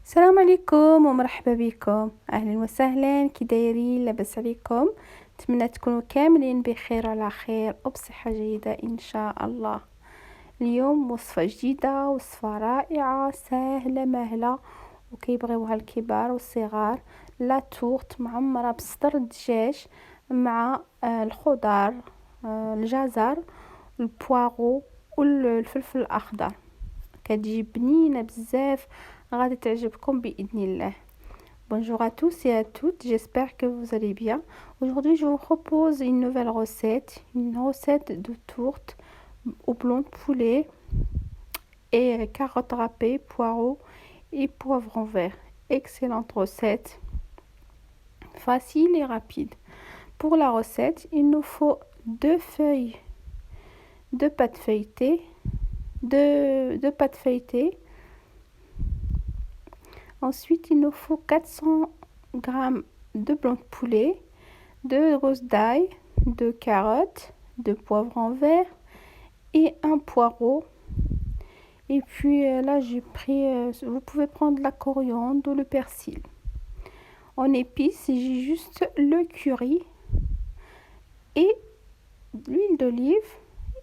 السلام عليكم ومرحبا بكم، اهلا وسهلا. كي دايرين؟ لاباس عليكم؟ نتمنى تكونوا كاملين بخير وعلى خير وبصحه جيده ان شاء الله. اليوم وصفه جديده، وصفه رائعه سهله مهله وكيبغيوها الكبار والصغار. لا تورت معمره بصدر الدجاج مع الخضار، الجزر، البواغو والفلفل الاخضر. كتجي بنينه بزاف، غادي تعجبكم باذن الله. Bonjour à tous et à toutes, j'espère que vous allez bien. Aujourd'hui, je vous propose une nouvelle recette de tourte au blanc de poulet et carottes râpées, poireaux et poivrons verts. Excellente recette, facile et rapide. Pour la recette, il nous faut 2 feuilles de pâte feuilletée, de pâte feuilletée. Ensuite, il nous faut 400 g de blanc de poulet, 2 gousses d'ail, 2 carottes, 2 poivrons verts et un poireau. Et puis là, j'ai pris, vous pouvez prendre la coriandre ou le persil. En épices, j'ai juste le curry et l'huile d'olive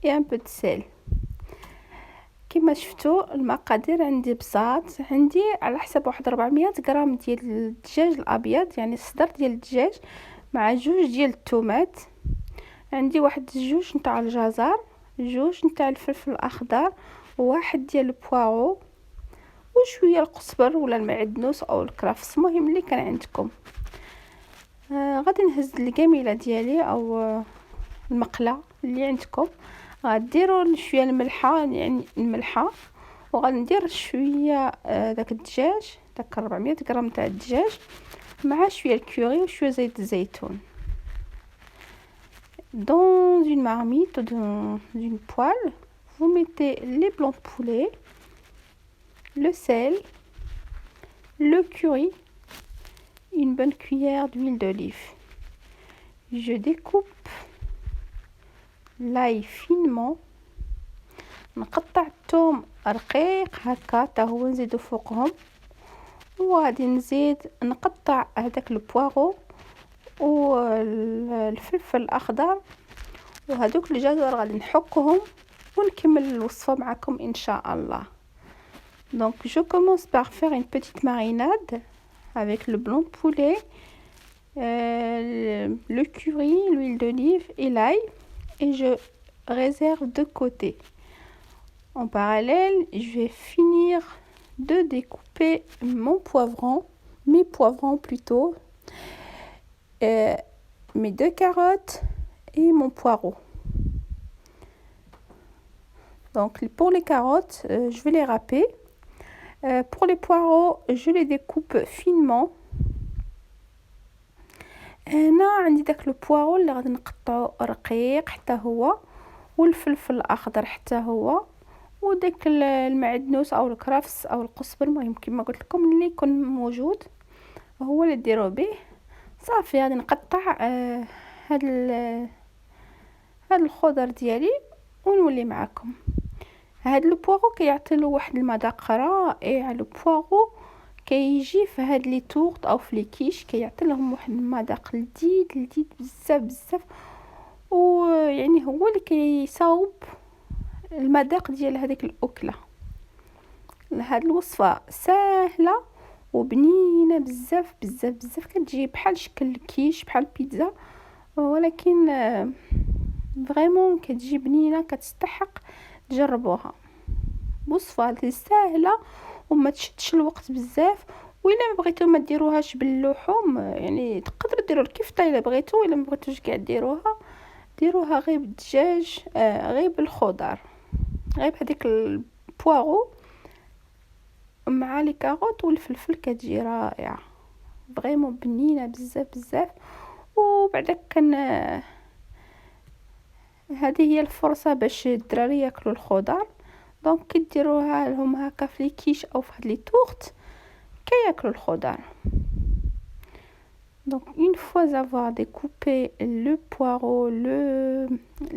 et un peu de sel. كما شفتوا المقادير عندي بساط، عندي على حسب واحد 400 غرام ديال الدجاج الابيض، يعني الصدر ديال الدجاج مع 2 ديال الطوماط. عندي واحد 2 نتاع الجزر، 2 نتاع الفلفل الاخضر، وواحد ديال البواغو، وشويه القزبر ولا المعدنوس او الكرفس، المهم اللي كان عندكم. غادي نهز القميله ديالي او المقله اللي عندكم، غديروا شويه الملحه، يعني الملحه، وغندير شويه داك الدجاج، داك 400 غرام تاع الدجاج مع شويه الكوري وشويه زيت الزيتون. Dans une marmite, dans une poêle, vous mettez les blancs de poulet, le sel, le curry, une bonne cuillère d'huile d'olive. Je découpe l'ail finement، نقطع الثوم رقيق هكا حتى هو نزيدو فوقهم، وغادي نزيد نقطع هذاك البواغو والفلفل الاخضر وهذوك الجزر، غادي نحكهم ونكمل الوصفه معكم ان شاء الله. Donc je commence par faire une petite marinade avec le blanc de poulet, le curry, l'huile d'olive et l'ail, et je réserve de côté. En parallèle, je vais finir de découper mes poivrons plutôt, mes 2 carottes et mon poireau. Donc pour les carottes, je vais les râper. Pour les poireaux, je les découpe finement. هنا عندي داك البواغو اللي غادي نقطعو رقيق حتى هو، والفلفل الاخضر حتى هو، وداك المعدنوس او الكرفس او القزبر، المهم كما قلت لكم اللي يكون موجود هو اللي ديروا به. صافي غادي نقطع هاد الخضر ديالي ونولي معكم. هاد البواغو كيعطي له واحد المذاق رائع. البواغو كيجي في هاد لي تورت او في لي كيش، كيعطي لهم واحد المذاق لذيذ بزاف، ويعني هو اللي كيصاوب المذاق ديال هذيك الاكله. هاد الوصفه سهله وبنينه بزاف، كتجي بحال شكل الكيش، بحال البيتزا، ولكن فريمون كتجي بنينه، كتستحق تجربوها. وصفه سهله وما تشدش الوقت بزاف. وإلا ما بغيتو ما ديروهاش باللحوم، يعني تقدروا ديروا الكفته الا بغيتو، الا ما بغيتوش كاع ديروها غير بالدجاج، غير بالخضر، غير بهذيك البواغو مع لي كاروت والفلفل، كتجي رائعه فريمون بنينه بزاف. وبعدا كان هذه هي الفرصه باش الدراري ياكلوا الخضر. دونك كديروها لهم هكا في لي كيش او في هاد لي تورت كياكلوا الخضر. Donc une fois avoir découpé le poireau,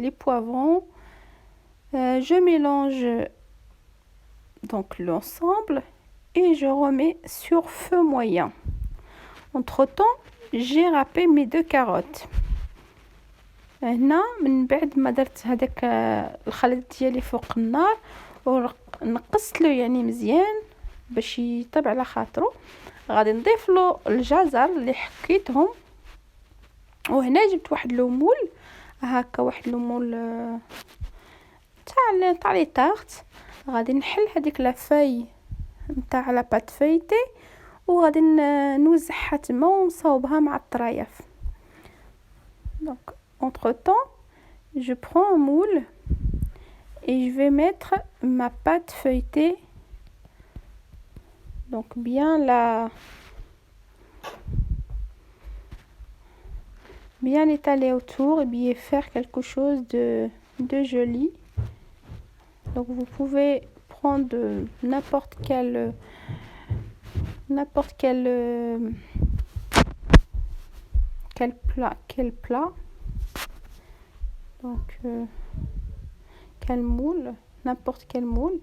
les poivrons, je mélange donc l'ensemble et je remets sur feu moyen. Entre temps j'ai râpé mes 2 carottes. هنا من بعد ما درت هذاك الخليط ديالي فوق النار ونقصت له يعني مزيان باش يطيب على خاطره، غادي نضيف له الجزر اللي حكيتهم. وهنا جبت واحد لومول هكا، واحد لومول تاع لي طارت. غادي نحل هذيك لا فاي نتاع لا بات فايتي وغادي نوزعها تما ونصاوبها مع الطرايف. Donc entre temps je prends un moule et je vais mettre ma pâte feuilletée, donc bien étaler autour et bien faire quelque chose de joli. Donc vous pouvez prendre n'importe quel plat, donc quel moule, n'importe quel moule.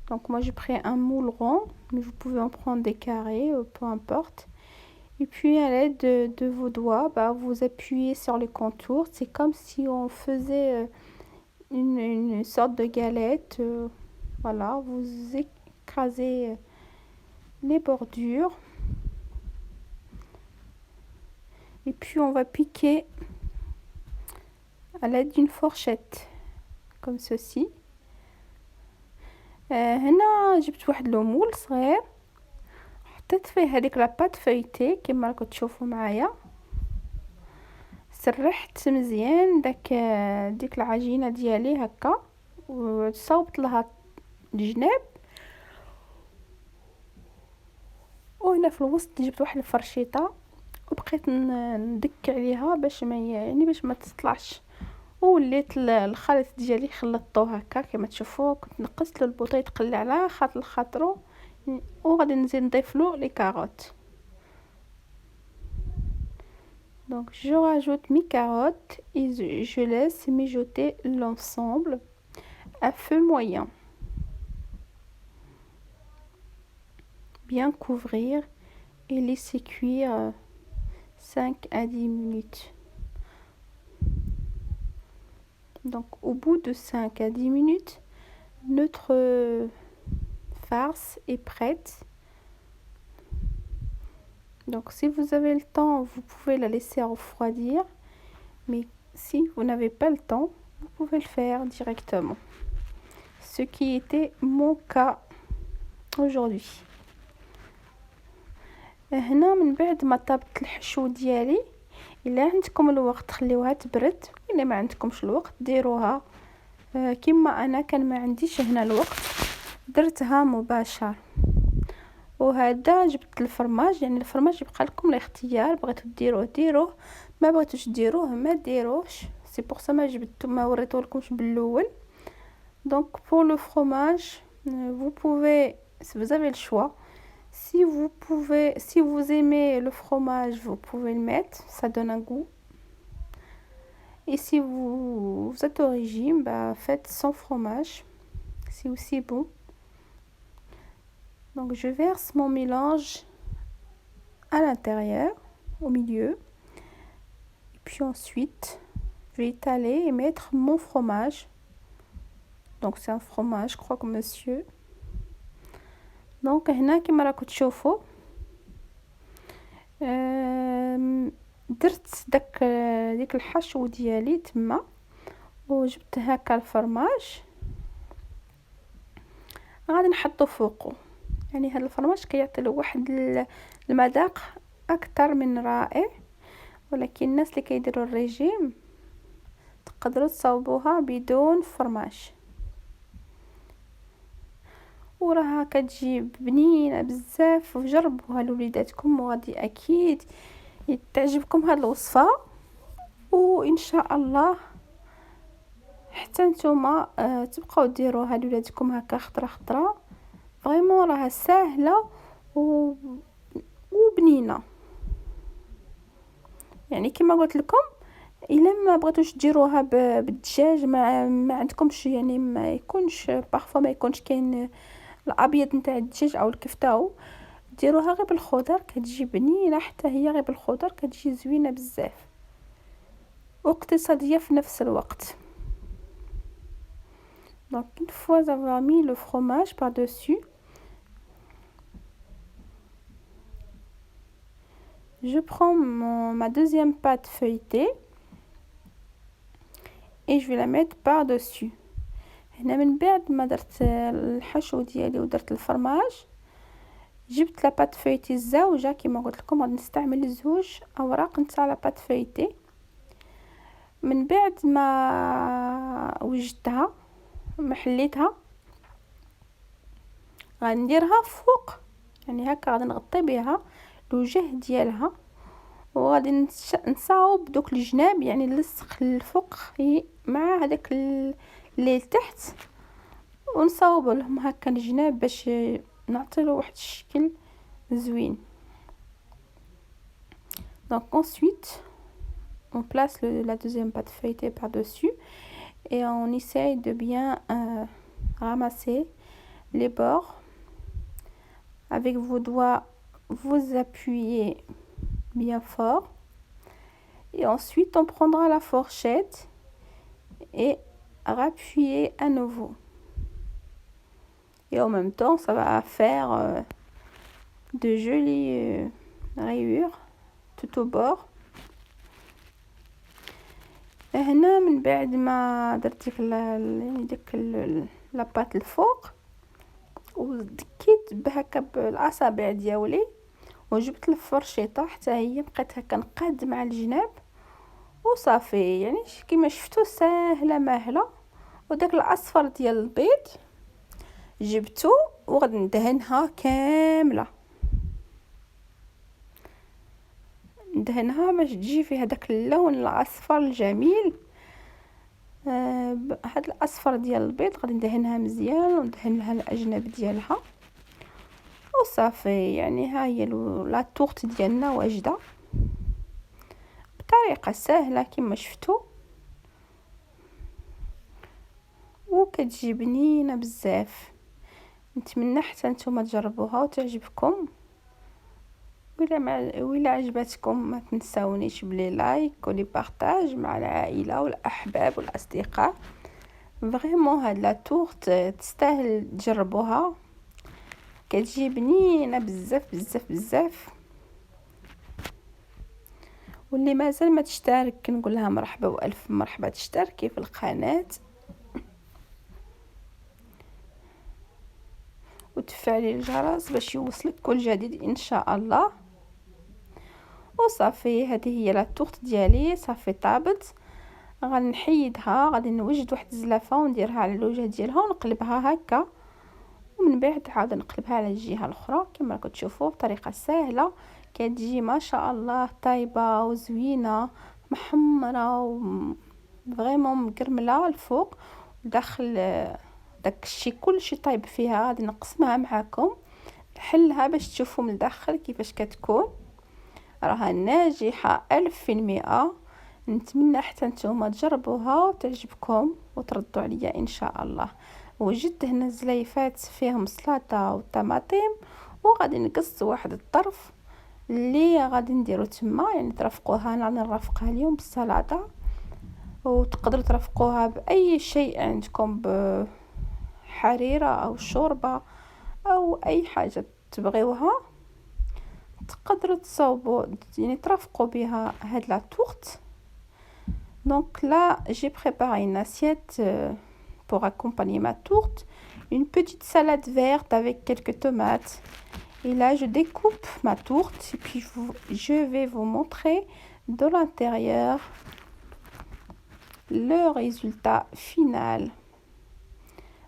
Donc moi j'ai pris un moule rond, mais vous pouvez en prendre des carrés, peu importe. Et puis à l'aide de vos doigts, vous appuyez sur les contours. C'est comme si on faisait une sorte de galette. Voilà, vous écrasez les bordures. Et puis on va piquer à l'aide d'une fourchette comme ceci. هنا جبت واحد لومول صغير، حطيت فيه هذيك لاباط فايتي كما راكم تشوفوا معايا. سرحت مزيان ديك العجينه ديالي هكا وصوبت لها الجناب. وهنا في الوسط جبت واحد الفرشيطه وبقيت ندك عليها باش ما تطلعش. وليت الخليط ديالي خلطته هكا كما تشوفوا. كنت نقصت له البوطيط قلي على خاطرو وغادي نزيد نضيف له لي كاروت. Donc je rajoute mes carottes et je laisse mijoter l'ensemble à feu moyen. Bien couvrir et laisser cuire 5 à 10 minutes. Donc au bout de 5 à 10 minutes, notre farce est prête. Donc si vous avez le temps, vous pouvez la laisser refroidir. Mais si vous n'avez pas le temps, vous pouvez le faire directement. Ce qui était mon cas aujourd'hui. هنا من بعد ما طابت الحشو ديالي، الا عندكم الوقت خليوها تبرد، الا ما عندكمش الوقت ديروها كما انا كان ما عنديش هنا الوقت درتها مباشر. وهذا جبت الفرماج، يعني الفرماج يبقى لكم الاختيار، بغيتو ديروه ما بغيتوش ديروه ما ديروش. سي بور سا ما جبت ما وريتولكمش بالاول. Donc pour le fromage, vous pouvez, si vous avez le choix, si vous aimez le fromage, vous pouvez le mettre, ça donne un goût. Et si vous êtes au régime, faites sans fromage, c'est aussi bon. Donc je verse mon mélange à l'intérieur, au milieu. Et puis ensuite, je vais étaler et mettre mon fromage. Donc c'est un fromage, je crois que monsieur. Donc هنا كما راكم تشوفوا درت ديك الحشو ديالي تما وجبت هكا الفرماج غادي نحطو فوقه. يعني هذا الفرماج كيعطي له واحد المذاق اكثر من رائع. ولكن الناس اللي كيديروا الريجيم تقدروا تصاوبوها بدون فرماج، وراها كتجيب بنينه بزاف. وجربوها لوليداتكم وغادي اكيد تعجبكم هذه الوصفه. وان شاء الله حتى نتوما تبقاو ديروها لولادكم هكا خطره فريمون. راها سهله وبنينه. يعني كما قلت لكم الا ما بغيتوش ديروها بالدجاج ما عندكمش، يعني ما يكونش بارفو ما يكونش كاين الابيض نتاع الدجاج او الكفته، ديروها غير بالخضر كتجي بنينه، حتى هي غير بالخضر كتجي زوينه بزاف واقتصاديه في نفس الوقت. Donc une fois avoir mis le fromage par-dessus, je prends ma deuxième pâte feuilletée et je vais la mettre par-dessus. هنا من بعد ما درت الحشو ديالي ودرت الفرماج، جبت لا بات فeuilletée الزاوجه كما قلت لكم، غادي نستعمل زوج اوراق نتاع لا بات feuilletée. من بعد ما وجدتها ما حليتها غادي نديرها فوق، يعني هكا غادي نغطي بها الوجه ديالها، وغادي نصاوب دوك الجناب، يعني نلصق الفوق مع هذاك اللي تحت، ونصاوب لهم هكا الجناب باش نعطيلو واحد الشكل زوين. Donc ensuite on place la deuxième pâte feuilletée par-dessus et on essaye de bien ramasser les bords. Avec vos doigts, vous appuyez bien fort. Et ensuite, on prendra la fourchette et appuyer à nouveau. Et en même temps, ça va faire de jolies rayures tout au bord. هنا من بعد ما درت ديك لاباط الفوق ودكيت بهكا بالاصابع ديالي، وجبت الفرشيطه حتى هي بقيت هكا نقاد مع الجناب وصافي. يعني كما شفتوا ساهله ماهله. وداك الاصفر ديال البيض جبته وغادي ندهنها كامله، ندهنها باش تجي فيها داك اللون الاصفر الجميل. هاد الاصفر ديال البيض غادي ندهنها مزيان وندهن لها الاجناب ديالها وصافي. يعني ها هي لا طورت ديالنا واجده بطريقه سهله كما شفتوا، وكتجي بنينه بزاف. نتمنى حتى نتوما تجربوها وتعجبكم. وإلا عجبتكم ما تنساونيش بلي لايك ولي بارطاج مع العائله والاحباب والاصدقاء. فريمون هاد لا طورت تستاهل تجربوها، كتجي بنينه بزاف بزاف بزاف. واللي مازال ما تشترك كنقول لها مرحبا والف مرحبا، تشتركي في القناه وتفعلي الجرس باش يوصلك كل جديد ان شاء الله. وصافي هذه هي لا طورت ديالي صافي طابت. غادي نحيدها، غادي نوجد واحد الزلافه ونديرها على الوجه ديالها ونقلبها هكا، ومن بعد عاد نقلبها على الجهه الاخرى كما راكم تشوفوا بطريقه سهله. كتجي ما شاء الله طايبه وزوينه محمره فريمون مكرمله الفوق داخل. داك الشيء كلشي طايب فيها. غادي نقسمها معكم نحلها باش تشوفوا من الداخل كيفاش كتكون. راها ناجحه 1000%. نتمنى حتى نتوما تجربوها وتعجبكم وتردوا عليا ان شاء الله. وجدت هنا الزليفات فيهم سلطه وطماطم، وغادي نقص واحد الطرف اللي غادي نديرو تما، يعني ترافقوها. انا غادي نرافقها اليوم بالسلطه، وتقدروا ترافقوها باي شيء عندكم، بحريره او شوربه او اي حاجه تبغيوها تقدروا تصاوبوا، يعني ترافقوا بها هاد لا طورت. Donc là, j'ai préparé une assiette pour accompagner ma tourte, une petite salade verte avec quelques tomates. Et là, je découpe ma tourte et puis je vais vous montrer de l'intérieur le résultat final.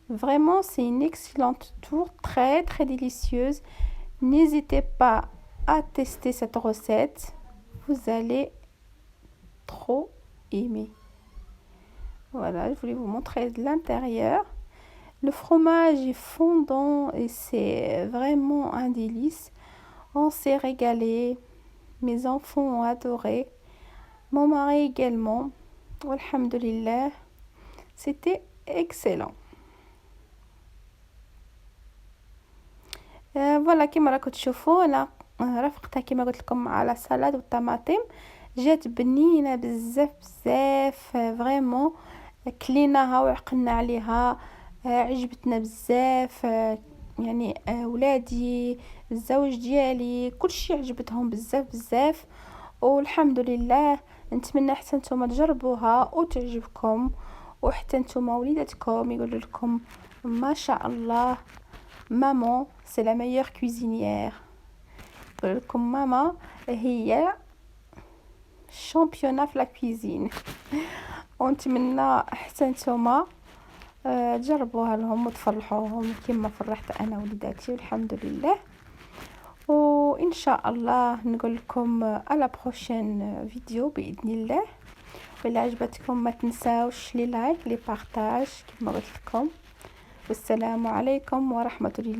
Vraiment, c'est une excellente tourte, très très délicieuse. N'hésitez pas à tester cette recette, vous allez trop aimer. Voilà, je voulais vous montrer de l'intérieur. Le fromage est fondant et c'est vraiment un délice. On s'est régalé, mes enfants ont adoré, mon mari également. Alhamdulillah, c'était excellent. فوالا كيما راكم تشوفوا انا رافقتها كيما قلت لكم على سلطه والطماطم. جات بنينه بزاف بزاف، فريمون كليناها وعقلنا عليها. عجبتنا بزاف. يعني ولادي، الزوج ديالي، كلشي عجبتهم بزاف بزاف، والحمد لله. نتمنى حتى نتوما تجربوها وتعجبكم، وحتى نتوما وليداتكم يقولوا لكم ما شاء الله، مامون سي لا ميور كوزينيير. يقول لكم ماما هي شامبيونة في لا كويزين. ونتمنى حتى نتوما تجربوها لهم وتفرحوهم كما فرحت انا وليداتي، والحمد لله. وان شاء الله نقول لكم على بروشين فيديو باذن الله. وإلا عجبتكم ما تنساوش لي لايك لي بارطاج كما قلت لكم. والسلام عليكم ورحمة الله.